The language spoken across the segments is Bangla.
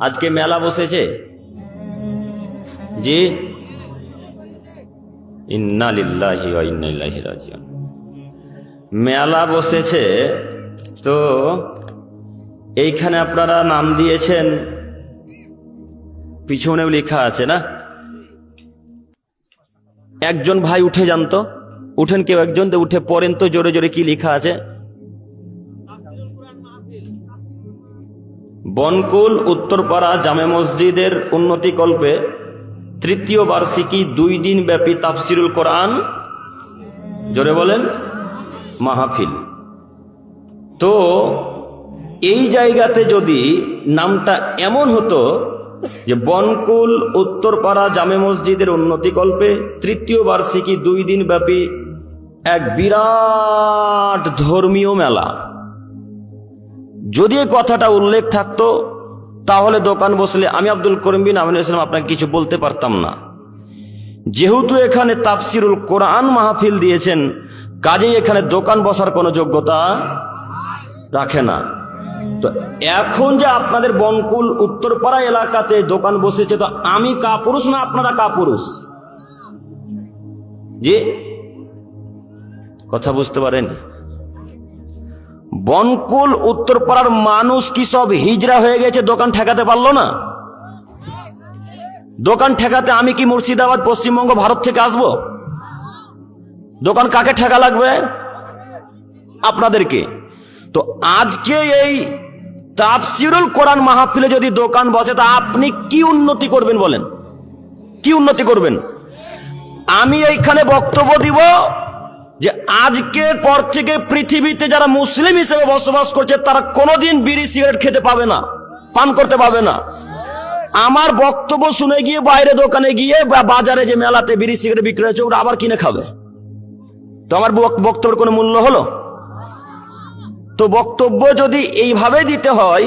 আজকে মেলা বসেছে জি, ইন্না লিল্লাহি ওয়া ইন্না ইলাইহি রাজিউন। মেলা বসেছে তো এইখানে আপনারা নাম দিয়েছেন, পিছনেও লেখা আছে না? একজন ভাই উঠে যান তো, উঠেন কেউ একজন, তো উঠে পড়েন তো জোরে জোরে কি লেখা আছে। বনকুল উত্তরপাড়া জামে মসজিদের উন্নতিকল্পে তৃতীয় বার্ষিকী 2 দিন ব্যাপী তাফসিরুল কোরআন, জোরে বলেন, মাহফিল। তো এই জায়গাতে যদি নামটা এমন হতো যে বনকুল উত্তরপাড়া জামে মসজিদের উন্নতিকল্পে তৃতীয় বার্ষিকী 2 দিন ব্যাপী এক বিরাট ধর্মীয় মেলা, যদি এই কথাটা উল্লেখ থাকতো তাহলে দোকান বসলে আমি আব্দুল করিম বিন আমিনুল ইসলাম আপনাকে কিছু বলতে পারতাম না। যেহেতু এখানে তাফসিরুল কোরআন মাহফিল দিয়েছেন, কাজেই এখানে দোকান বসার কোনো যোগ্যতা রাখে না। তো এখন যে আপনাদের বনকুল উত্তরপাড়া এলাকাতে দোকান বসেছে, তো আমি কাপুরুষ না আপনারা কাপুরুষ? জি, কথা বুঝতে পারেন? বনকুল উত্তরপাড়ার মানুষ কি সব হিজরা হয়ে গেছে দোকান ঠেকাতে পারলো না? দোকান ঠেকাতে আমি কি মুর্শিদাবাদ পশ্চিমবঙ্গ ভারত থেকে আসবো? দোকান কাকে ঠেকা লাগবে? আপনাদেরকে। তো আজকে এই তাফসিরুল কোরআন মাহফিলে যদি দোকান বসে, তা আপনি কি উন্নতি করবেন বলেন? কি উন্নতি করবেন? আমি এইখানে বক্তব্য দিব যে আজকের পর থেকে পৃথিবীতে যারা মুসলিম হিসেবে বসবাস করছে তারা কোনোদিন বিড়ি সিগারেট খেতে পাবে না, পান করতে পাবে না। আমার বক্তব্য শুনে গিয়ে বাইরে দোকানে গিয়ে বা বাজারে যে মেলাতে বিড়ি সিগারেট বিক্রি হচ্ছে ওরা আবার কিনে খাবে, তো আমার বক্তব্যের কোনো মূল্য হলো? তো বক্তব্য যদি এইভাবে দিতে হয়,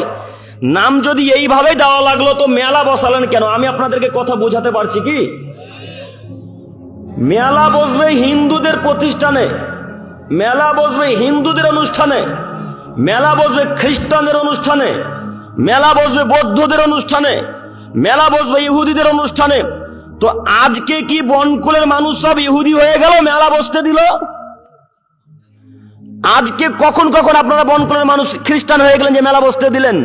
নাম যদি এইভাবে দেওয়া লাগলো, তো মেলা বসালেন কেন? আমি আপনাদেরকে কথা বোঝাতে পারছি কি? মেলা বসবে হিন্দুদের প্রতিষ্ঠানে, মেলা বসবে হিন্দুদের অনুষ্ঠানে, মেলা বসবে খ্রিস্টানদের অনুষ্ঠানে, মেলা বসবে বৌদ্ধদের অনুষ্ঠানে, মেলা বসবে ইহুদিদের অনুষ্ঠানে। তো আজকে কি বনকুলের মানুষ সব ইহুদি হয়ে গেল মেলা বসতে দিল? আজকে কখন কখন আপনারা বনকুলের মানুষ খ্রিস্টান হয়ে গেলেন যে মেলা বসতে দিলেন?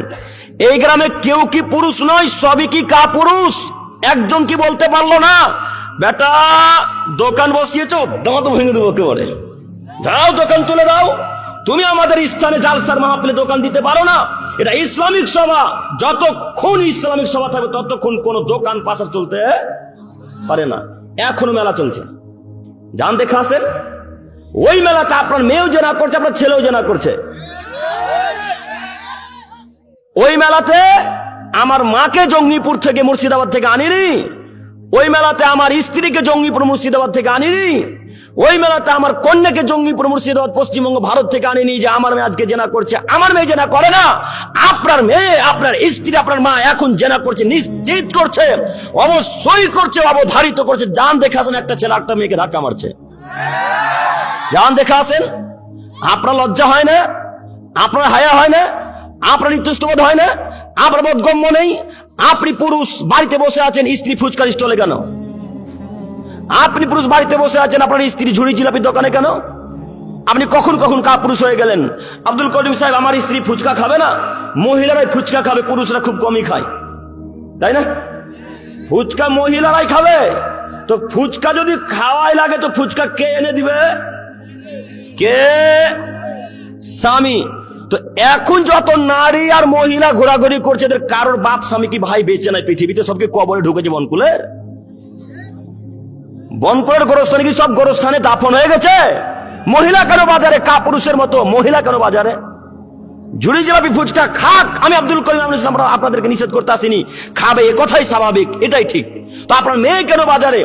এই গ্রামে কেউ কি পুরুষ নয়? সবই কি কাপুরুষ? একজন কি বলতে পারলো না বেটা দোকান বসিয়েছো, দাও তো ভেঙে দেবো একেবারে, দাও দোকান তুলে দাও, তুমি আমাদের স্থানে জালসার মাহফিলে দোকান দিতে পারো না? এটা ইসলামিক সভা, যতক্ষণ ইসলামিক সভা থাকবে ততক্ষণ কোনো দোকান পাশার চলতে পারে না। এখনো মেলা চলছে, যান দেখে আসেন। ওই মেলাতে আপনার মেয়েও জেনা করছে, আপনার ছেলেও জেনা করছে। ওই মেলাতে আমার মাকে জঙ্গিপুর থেকে মুর্শিদাবাদ থেকে আনিনি, ওই মেলাতে আমার স্ত্রীকে জঙ্গিপুর মুর্শিদাবাদ থেকে আনিনি, ওই মেলাতে আমার কন্যাকে জঙ্গিপুর মুর্শিদাবাদ পশ্চিমবঙ্গ ভারত থেকে আনিনি যে আমার মেয়ে আজকে জেনা করছে। আমার মেয়ে জেনা করে না, আপনার মেয়ে, আপনার স্ত্রী, আপনার মা এখন জেনা করছে, নিশ্চিত করছে, অবশ্যই করছে, অবধারিত করছে। যান দেখে আসেন, একটা ছেলে একটা মেয়েকে ধাক্কা মারছে, যান দেখে আসেন। আপনার লজ্জা হয় না? আপনার হায়া হয় না? আপনার ইতস্তবোধ হয় না? আপনার বোধগম্য নেই? আপনি পুরুষ বাড়িতে বসে আছেন, স্ত্রী ফুচকার স্টলে কেন? আপনি পুরুষ বাড়িতে বসে আছেন, আপনার স্ত্রী ঝুড়ি জিলাপির দোকানে কেন? আপনি কখন কখন কাপুরুষ হয়ে গেলেন? আব্দুল করিম সাহেব, আমার স্ত্রী ফুচকা খাবে না, মহিলারাই ফুচকা খাবে, পুরুষরা খুব কমই খায়, তাই না? ফুচকা মহিলারাই খাবে, তো ফুচকা যদি খাওয়াই লাগে তো ফুচকা কে এনে দিবে? কে? স্বামী। তো এখন যত নারী আর মহিলা ঘোরাঘুরি করছে, এদের কারোর বাপ স্বামী কি ভাই বেঁচে নাই পৃথিবীতে? সবকে কবরে ঢুকেছে বনকুলের। বনকুলের গোরস্থানে কি সব গোরস্থানে দাফন হয়ে গেছে? মহিলা কেন বাজারে কাপুরুষের মতো? মহিলা কেন বাজারে? ঝুড়ি জিলাপি ফুচকা খাক, আমি আব্দুল করিম ইসলাম আপনাদেরকে নিষেধ করতে আসিনি, খাবে, এ কথাই স্বাভাবিক, এটাই ঠিক। তো আপনার মেয়ে কেন বাজারে?